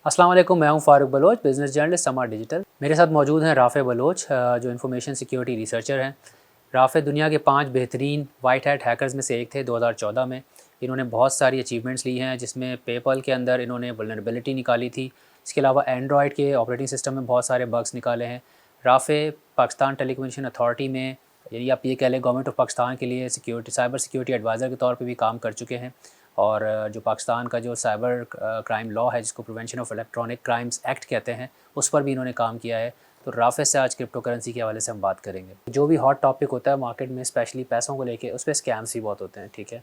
अस्सलाम वालेकुम, मैं हूं फ़ारूक बलोच, बिज़नेस जर्नलिस्ट समा डिजिटल। मेरे साथ मौजूद हैं राफ़े बलोच, जो इन्फॉर्मेशन सिक्योरिटी रिसर्चर हैं। राफ़े दुनिया के 5 बेहतरीन वाइट हैट हैकर्स में से एक थे 2014 में। इन्होंने बहुत सारी अचीवमेंट्स ली हैं, जिसमें पेपल के अंदर इन्होंने वल्नरेबिलिटी निकाली थी। इसके अलावा एंड्रॉयड के ऑपरेटिंग सिस्टम में बहुत सारे बग्स निकाले हैं। राफ़े पाकिस्तान टेलीकम्युनिकेशन अथॉरिटी में, यानी आप ये कह लें गवर्नमेंट ऑफ पाकिस्तान के लिए सिक्योरिटी साइबर सिक्योरिटी एडवाइज़र के तौर पे भी काम कर चुके हैं। और जो पाकिस्तान का जो साइबर क्राइम लॉ है, जिसको prevention of electronic crimes act कहते हैं, उस पर भी इन्होंने काम किया है। तो राफ़े से आज क्रिप्टो करेंसी के हवाले से हम बात करेंगे। जो भी हॉट टॉपिक होता है मार्केट में, स्पेशली पैसों को लेके, उस पर स्कैम्स भी बहुत होते हैं। ठीक है,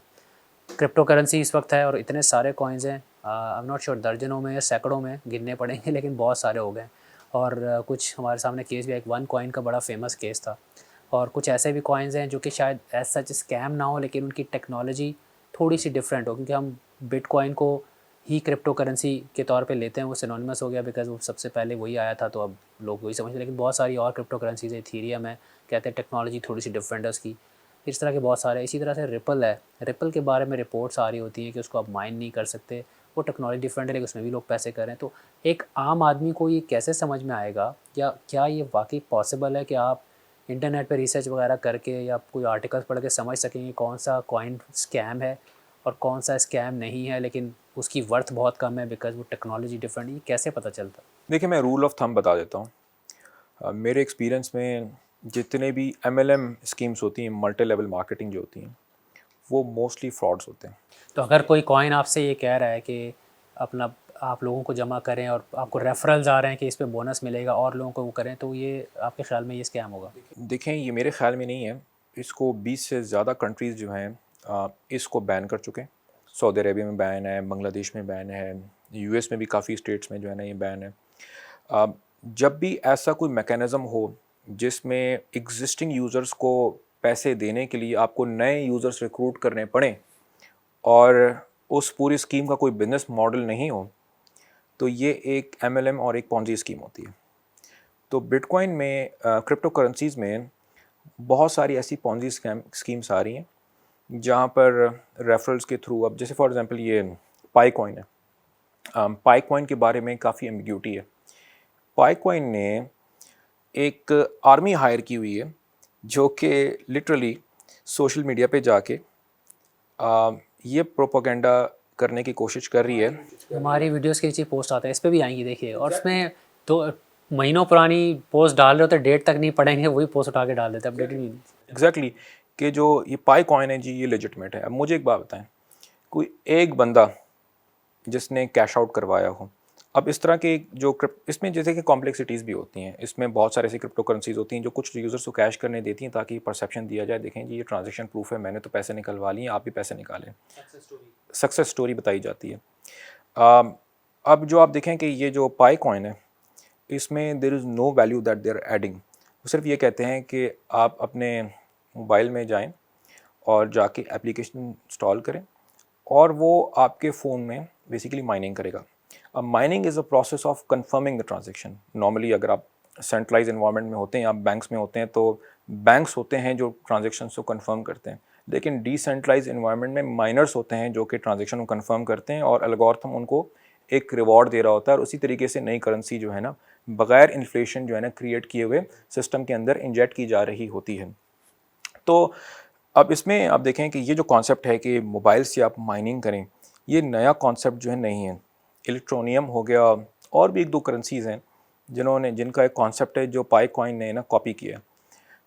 क्रिप्टो करेंसी इस वक्त है और इतने सारे कॉइन्स हैं, आई एम नॉट श्योर दर्जनों में या सैकड़ों में गिनने पड़ेंगे, लेकिन बहुत सारे हो गए। और कुछ हमारे सामने केस भी, एक वन कॉइन का बड़ा फेमस केस था। और कुछ ऐसे भी कॉइन्स हैं जो कि शायद एज सच स्कैम ना हो, लेकिन उनकी टेक्नोलॉजी थोड़ी सी डिफरेंट हो, क्योंकि हम बिटकॉइन को ही क्रिप्टो करेंसी के तौर पे लेते हैं। वो सिनोनिमस हो गया बिकॉज वो सबसे पहले वही आया था, तो अब लोग वही समझते हैं। लेकिन बहुत सारी और क्रिप्टो करेंसीज है, इथीरियम है, कहते हैं टेक्नोलॉजी थोड़ी सी डिफरेंट है उसकी। इस तरह के बहुत सारे, इसी तरह से रिपल है। रिपल के बारे में रिपोर्ट्स आ रही होती हैं कि उसको आप माइन नहीं कर सकते, वो टेक्नोलॉजी डिफरेंट है, लेकिन उसमें भी लोग पैसे कर रहे हैं। तो एक आम आदमी को ये कैसे समझ में आएगा, या क्या ये वाकई पॉसिबल है कि आप इंटरनेट पे रिसर्च वगैरह करके या कोई आर्टिकल्स पढ़ के समझ सकेंगे कौन सा कॉइन स्कैम है और कौन सा स्कैम नहीं है, लेकिन उसकी वर्थ बहुत कम है बिकॉज वो टेक्नोलॉजी डिफरेंट है? ये कैसे पता चलता? देखिए, मैं रूल ऑफ थंब बता देता हूँ। मेरे एक्सपीरियंस में जितने भी MLM स्कीम्स होती हैं, मल्टी लेवल मार्केटिंग जो होती हैं, वो मोस्टली फ्रॉड्स होते हैं। तो अगर कोई कॉइन आपसे ये कह रहा है कि अपना आप लोगों को जमा करें और आपको रेफरल्स आ रहे हैं कि इस पे बोनस मिलेगा और लोगों को वो करें, तो ये आपके ख्याल में ये स्कैम होगा? देखें, ये मेरे ख्याल में नहीं है। इसको 20 से ज़्यादा कंट्रीज़ जो हैं इसको बैन कर चुके हैं। सऊदी अरेबिया में बैन है, बांग्लादेश में बैन है, US में भी काफ़ी स्टेट्स में जो है ना ये बैन है। अ, जब भी ऐसा कोई मैकेनिज़्म हो जिसमें एग्जिस्टिंग यूज़र्स को पैसे देने के लिए आपको नए यूज़र्स रिक्रूट करने पड़ें और उस पूरी स्कीम का कोई बिजनेस मॉडल नहीं हो, तो ये एक MLM और एक पॉन्जी स्कीम होती है। तो बिटकॉइन में, क्रिप्टो करेंसीज़ में बहुत सारी ऐसी पॉन्जी स्कीम्स आ रही हैं जहाँ पर रेफरल्स के थ्रू, अब जैसे फॉर एग्जांपल ये पाई कॉइन है। पाई कॉइन के बारे में काफ़ी एम्बिग्यूटी है। पाई कॉइन ने एक आर्मी हायर की हुई है जो कि लिटरली सोशल मीडिया पे जाके ये प्रोपेगेंडा करने की कोशिश कर रही है। हमारी वीडियोस के नीचे पोस्ट आते हैं, इस पे भी आएंगी देखिए, और उसमें तो महीनों पुरानी पोस्ट डाल रहे होते हैं, डेट तक नहीं पढ़ेंगे, वही पोस्ट उठा के डाल देते हैं, अपडेटेड भी। एग्जैक्टली कि जो ये पाई कॉइन है जी, ये लेजिटमेट है। अब मुझे एक बात बताएं, कोई एक बंदा जिसने कैश आउट करवाया हो, अब इस तरह के जो इसमें जैसे कि कॉम्प्लेक्सिटीज़ भी होती हैं, इसमें बहुत सारे ऐसी क्रिप्टो करेंसीज होती हैं जो कुछ यूज़र्स को कैश करने देती हैं ताकि परसेप्शन दिया जाए, देखें जी ये ट्रांजैक्शन प्रूफ है, मैंने तो पैसे निकलवा लिए, आप भी पैसे निकालें। सक्सेस स्टोरी बताई जाती है। अब जो आप देखें कि ये जो पाई कॉइन है, इसमें there is no value that they are adding. वो सिर्फ ये कहते हैं कि आप अपने मोबाइल में जाएं और जाके एप्लीकेशन इंस्टॉल करें और वो आपके फ़ोन में बेसिकली माइनिंग करेगा। अब mining is a process of confirming the transaction. Normally अगर आप सेंट्रलाइज इन्वायरमेंट में होते हैं, आप बैंक्स में होते हैं, तो बैंक्स होते हैं जो ट्रांजैक्शन को कंफर्म करते हैं, लेकिन डिसेंट्रलाइज इन्वायरमेंट में माइनर्स होते हैं जो कि ट्रांजैक्शन को कंफर्म करते हैं और एल्गोरिथम उनको एक रिवॉर्ड दे रहा होता है। और उसी तरीके से नई करेंसी जो है ना, बगैर इन्फ्लेशन जो है ना क्रिएट किए हुए सिस्टम के अंदर इंजेक्ट की जा रही होती है। तो अब इसमें आप देखें कि ये जो कॉन्सेप्ट है कि मोबाइल से आप माइनिंग करें, ये नया कॉन्सेप्ट जो है नहीं है। इलेक्ट्रोनियम हो गया, और भी एक दो करेंसीज़ हैं जिनका एक कॉन्सेप्ट है जो पाई कॉइन ने ना कॉपी किया।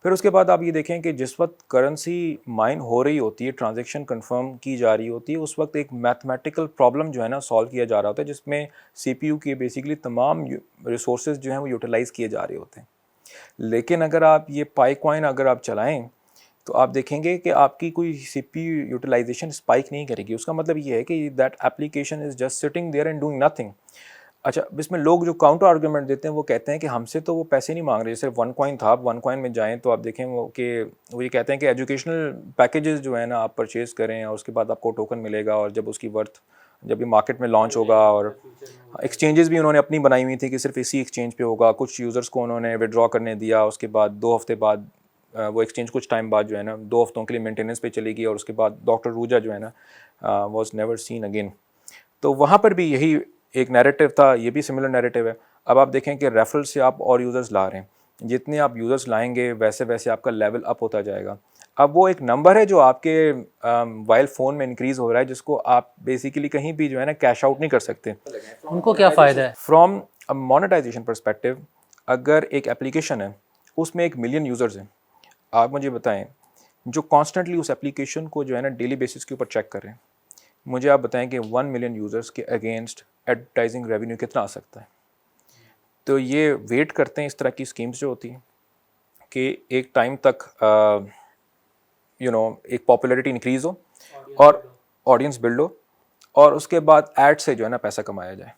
फिर उसके बाद आप ये देखें कि जिस वक्त करेंसी माइन हो रही होती है, ट्रांजैक्शन कंफर्म की जा रही होती है, उस वक्त एक मैथमेटिकल प्रॉब्लम जो है ना सॉल्व किया जा रहा होता है, जिसमें CPU के बेसिकली तमाम रिसोर्सेज जो हैं वो यूटिलाइज़ किए जा रहे होते हैं। लेकिन अगर आप ये पाई कॉइन अगर आप चलाएं, तो आप देखेंगे कि आपकी कोई CPU यूटिलाइजेशन स्पाइक नहीं करेगी। उसका मतलब ये है कि that application is just sitting there and doing nothing. अच्छा, इसमें लोग जो काउंटर आर्गूमेंट देते हैं वो कहते हैं कि हमसे तो वो पैसे नहीं मांग रहे। जैसे वन कॉइन था, आप वन कॉइन में जाएं तो आप देखें वो ये कहते हैं कि एजुकेशनल पैकेजेस जो है ना आप परचेज़ करें और उसके बाद आपको टोकन मिलेगा, और जब उसकी वर्थ जब भी मार्केट में लॉन्च होगा, और एक्सचेंजेस भी उन्होंने अपनी बनाई हुई थी कि सिर्फ इसी एक्सचेंज पे होगा। कुछ यूज़र्स को उन्होंने विड्रॉ करने दिया, उसके बाद 2 हफ्ते बाद वो एक्सचेंज कुछ टाइम बाद जो है ना 2 हफ्तों के लिए मेंटेनेंस पे चली गई, और उसके बाद डॉक्टर रूजा जो है ना वाज नेवर सीन अगेन। तो वहाँ पर भी यही एक नैरेटिव था, ये भी सिमिलर नैरेटिव है। अब आप देखें कि रेफरल से आप और यूज़र्स ला रहे हैं, जितने आप यूज़र्स लाएंगे वैसे वैसे आपका लेवल अप होता जाएगा। अब वो एक नंबर है जो आपके मोबाइल फ़ोन में इंक्रीज़ हो रहा है, जिसको आप बेसिकली कहीं भी जो है ना कैश आउट नहीं कर सकते। उनको क्या फ़ायदा है? फ्रॉम अ मोनेटाइजेशन परस्पेक्टिव, अगर एक एप्लीकेशन है उसमें 1 मिलियन यूज़र्स हैं, आप मुझे बताएं जो कॉन्स्टेंटली उस एप्लीकेशन को जो है ना डेली बेसिस के ऊपर चेक कर रहे हैं, मुझे आप बताएं कि 1 मिलियन यूज़र्स के अगेंस्ट एडवर्टाइजिंग रेवेन्यू कितना आ सकता है। तो ये वेट करते हैं इस तरह की स्कीम्स जो होती हैं कि एक टाइम तक एक पॉपुलैरिटी इंक्रीज़ हो और ऑडियंस बिल्ड हो और उसके बाद ऐड से जो है ना पैसा कमाया जाए।